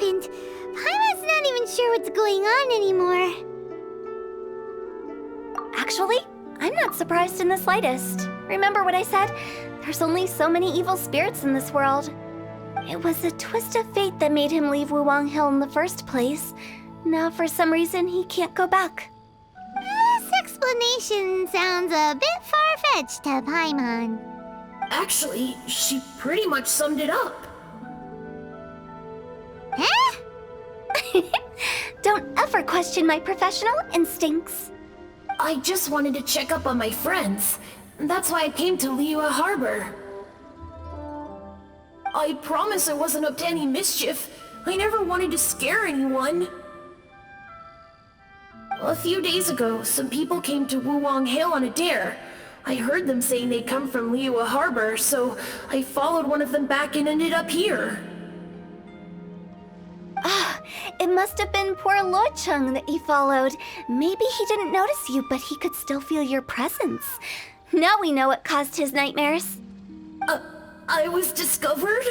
happened. Paimon's not even sure what's going on anymore. Actually, I'm not surprised in the slightest. Remember what I said? There's only so many evil spirits in this world. It was a twist of fate that made him leave Wuwang Hill in the first place. Now, for some reason, he can't go back. This explanation sounds a bit far-fetched to Paimon. Actually, she pretty much summed it up. Huh? Don't ever question my professional instincts. I just wanted to check up on my friends. That's why I came to Liyue Harbor. I promise I wasn't up to any mischief. I never wanted to scare anyone. A few days ago, some people came to Wuwang Hill on a dare. I heard them saying they'd come from Liyue Harbor, so I followed one of them back and ended up here. It must have been poor Lo Chung that you followed. Maybe he didn't notice you, but he could still feel your presence. Now we know what caused his nightmares. I was discovered?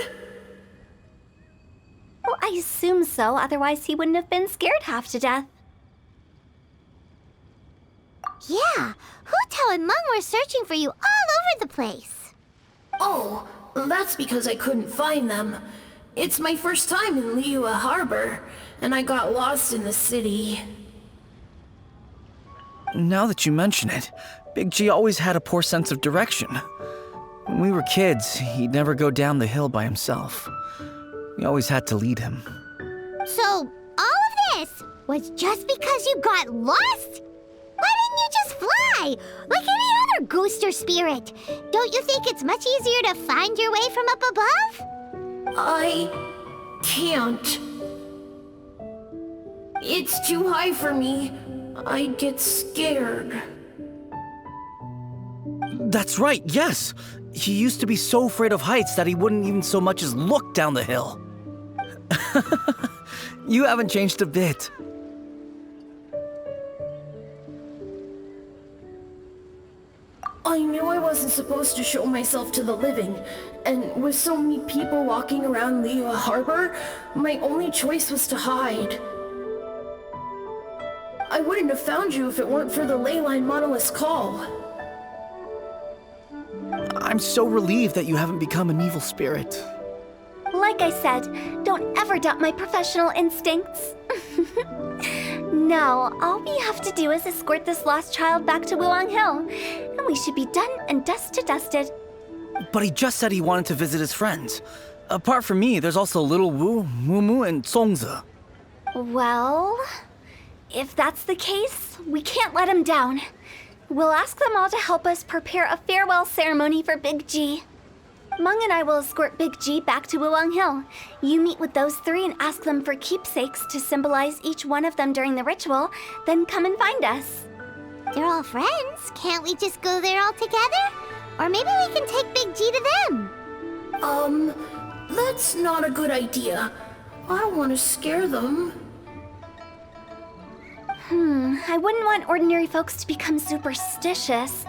Well, I assume so, otherwise he wouldn't have been scared half to death. Yeah, Hu and Meng were searching for you all over the place. Oh, that's because I couldn't find them. It's my first time in Liyue Harbor, and I got lost in the city. Now that you mention it, Big G always had a poor sense of direction. When we were kids, he'd never go down the hill by himself. We always had to lead him. So, all of this was just because you got lost? Why didn't you just fly? Like any other ghost or spirit? Don't you think it's much easier to find your way from up above? I can't. It's too high for me. I'd get scared. That's right, yes! He used to be so afraid of heights that he wouldn't even so much as look down the hill. You haven't changed a bit. I knew I wasn't supposed to show myself to the living, and with so many people walking around Liyue Harbor, my only choice was to hide. I wouldn't have found you if it weren't for the Leyline Monolith's call. I'm so relieved that you haven't become an evil spirit. Like I said, don't ever doubt my professional instincts. Now, all we have to do is escort this lost child back to Wuwang Hill, and we should be done and dusted. But he just said he wanted to visit his friends. Apart from me, there's also Little Wu, Mumu, and Songzi. Well, if that's the case, we can't let him down. We'll ask them all to help us prepare a farewell ceremony for Big G. Meng and I will escort Big G back to Wuwang Hill. You meet with those three and ask them for keepsakes to symbolize each one of them during the ritual, then come and find us. They're all friends. Can't we just go there all together? Or maybe we can take Big G to them. That's not a good idea. I don't want to scare them. I wouldn't want ordinary folks to become superstitious.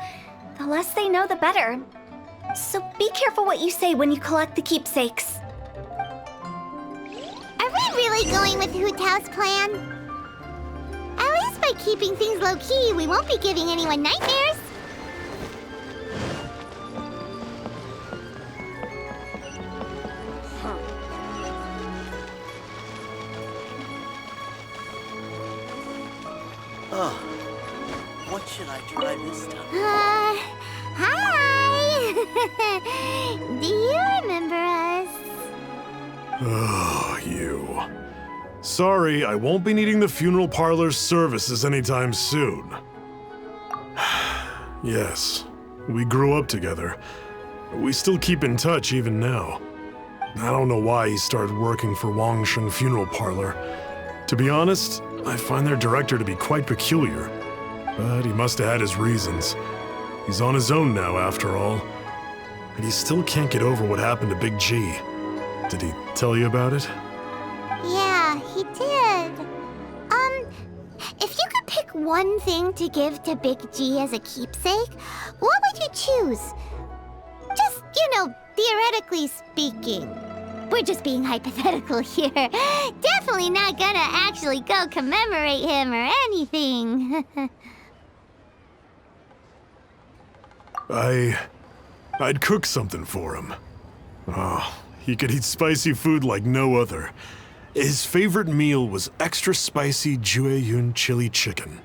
The less they know, the better. So be careful what you say when you collect the keepsakes. Are we really going with Hu Tao's plan? At least by keeping things low-key, we won't be giving anyone nightmares. What should I try this time? Hi! Do you remember us? Oh, you. Sorry, I won't be needing the funeral parlor's services anytime soon. Yes, we grew up together. We still keep in touch even now. I don't know why he started working for Wangshen Funeral Parlor. To be honest, I find their director to be quite peculiar. But he must have had his reasons. He's on his own now, after all. And he still can't get over what happened to Big G. Did he tell you about it? Yeah, he did. If you could pick one thing to give to Big G as a keepsake, what would you choose? Just, theoretically speaking. we're just being hypothetical here. Definitely not gonna actually go commemorate him or anything. I'd cook something for him. Oh, he could eat spicy food like no other. His favorite meal was extra spicy Jueyun chili chicken.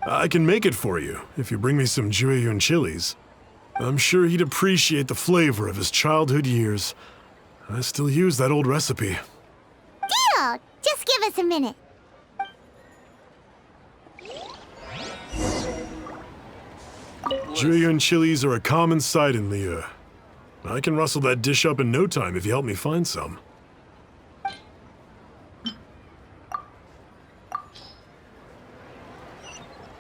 I can make it for you if you bring me some Jueyun chilies. I'm sure he'd appreciate the flavor of his childhood years. I still use that old recipe. Deal! Just give us a minute. Jueyun chilies are a common sight in Liyue. I can rustle that dish up in no time if you help me find some.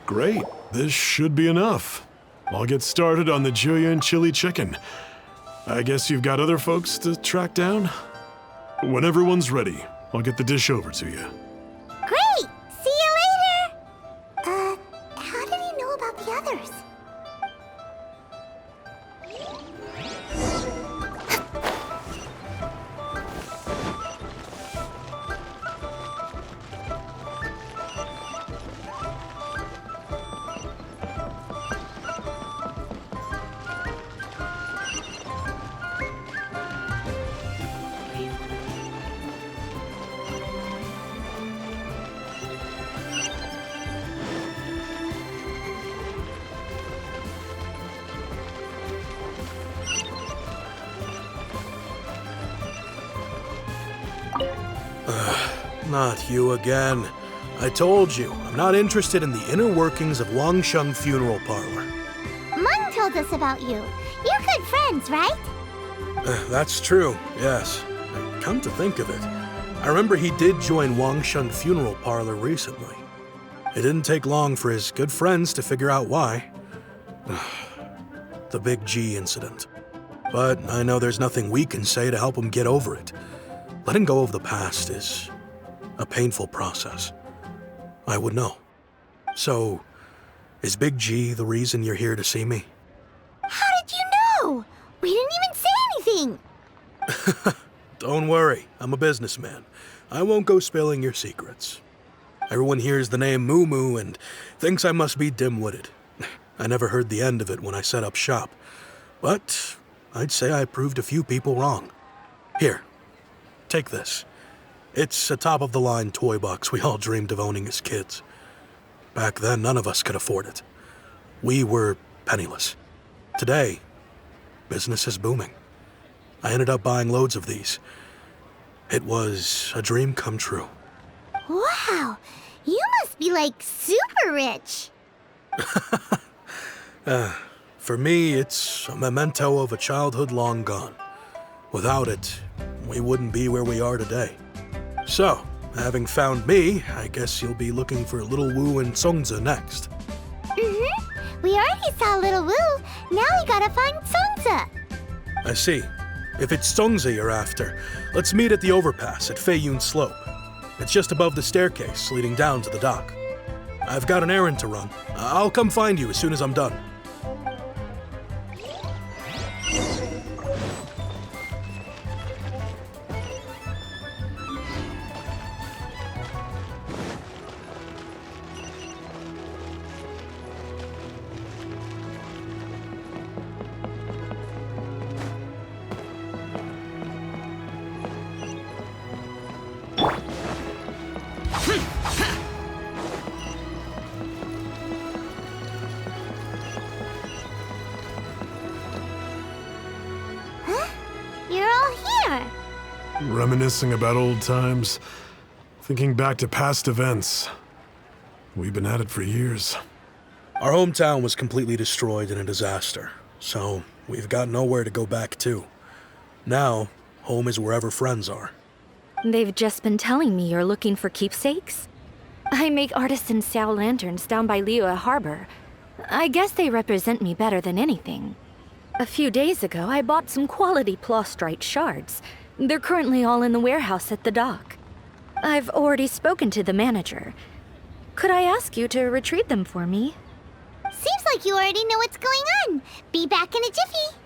Great, this should be enough. I'll get started on the Jueyun chili chicken. I guess you've got other folks to track down? When everyone's ready, I'll get the dish over to you. Great! See you later! How did he know about the others? Not you again. I told you, I'm not interested in the inner workings of Wangsheng Funeral Parlor. Mung told us about you. You're good friends, right? That's true, yes. Come to think of it, I remember he did join Wangsheng Funeral Parlor recently. It didn't take long for his good friends to figure out why. The Big G incident. But I know there's nothing we can say to help him get over it. Letting go of the past is a painful process. I would know. So, is Big G the reason you're here to see me? How did you know? We didn't even say anything. Don't worry, I'm a businessman. I won't go spilling your secrets. Everyone hears the name Moo Moo and thinks I must be dim-witted. I never heard the end of it when I set up shop. But I'd say I proved a few people wrong. Here, take this. It's a top-of-the-line toy box we all dreamed of owning as kids. Back then, none of us could afford it. We were penniless. Today, business is booming. I ended up buying loads of these. It was a dream come true. Wow, you must be like super rich. For me, it's a memento of a childhood long gone. Without it, we wouldn't be where we are today. So, having found me, I guess you'll be looking for Little Wu and Songza next. We already saw Little Wu. Now we gotta find Songza. I see. If it's Songza you're after, let's meet at the overpass at Feiyun Slope. It's just above the staircase leading down to the dock. I've got an errand to run. I'll come find you as soon as I'm done. You're all here. Reminiscing about old times, thinking back to past events. We've been at it for years. Our hometown was completely destroyed in a disaster, so we've got nowhere to go back to. Now, home is wherever friends are. They've just been telling me you're looking for keepsakes. I make artisan Xiao lanterns down by Liyue Harbor. I guess they represent me better than anything. A few days ago, I bought some quality plastrite shards. They're currently all in the warehouse at the dock. I've already spoken to the manager. Could I ask you to retrieve them for me? Seems like you already know what's going on. Be back in a jiffy.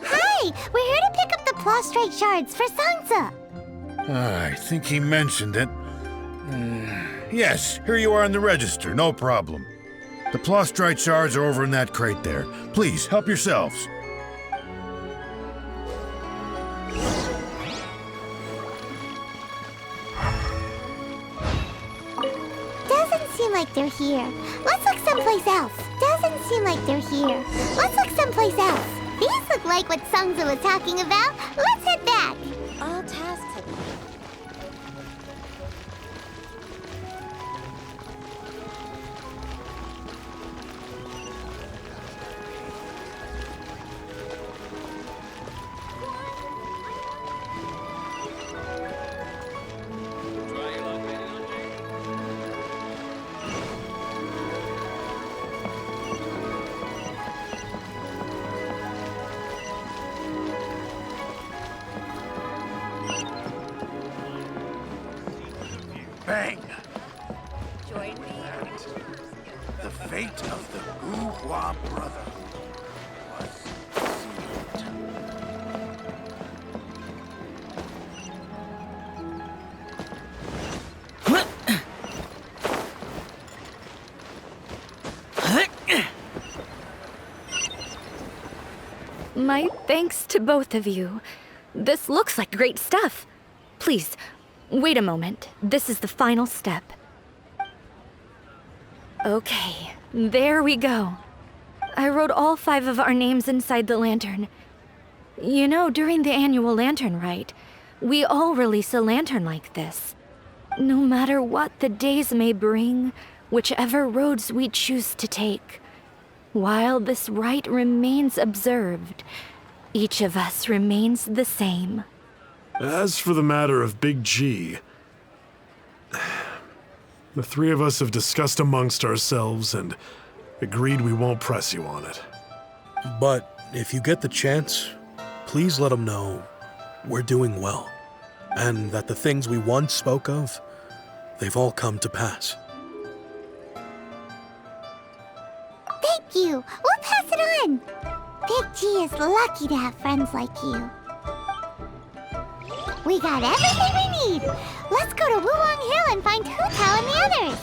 Hi! We're here to pick up the prostrate shards for Sansa. I think he mentioned it. Yes, here you are in the register, no problem. The Plostrite shards are over in that crate there. Please, help yourselves. Doesn't seem like they're here. Let's look someplace else. Doesn't seem like they're here. Let's look someplace else. These look like what Sansa was talking about. Let's head back. All tasks have Bang! Join me. The fate of the Wu-Hua brother was sealed. My thanks to both of you. This looks like great stuff. Please, wait a moment. This is the final step. Okay, there we go. I wrote all 5 of our names inside the lantern. You know, during the annual lantern rite, we all release a lantern like this. No matter what the days may bring, whichever roads we choose to take, while this rite remains observed, each of us remains the same. As for the matter of Big G, the 3 of us have discussed amongst ourselves and agreed we won't press you on it. But if you get the chance, please let them know we're doing well, and that the things we once spoke of, they've all come to pass. Thank you. We'll pass it on. Big G is lucky to have friends like you. We got everything we need. Let's go to Wulong Hill and find Hu Tao and the others.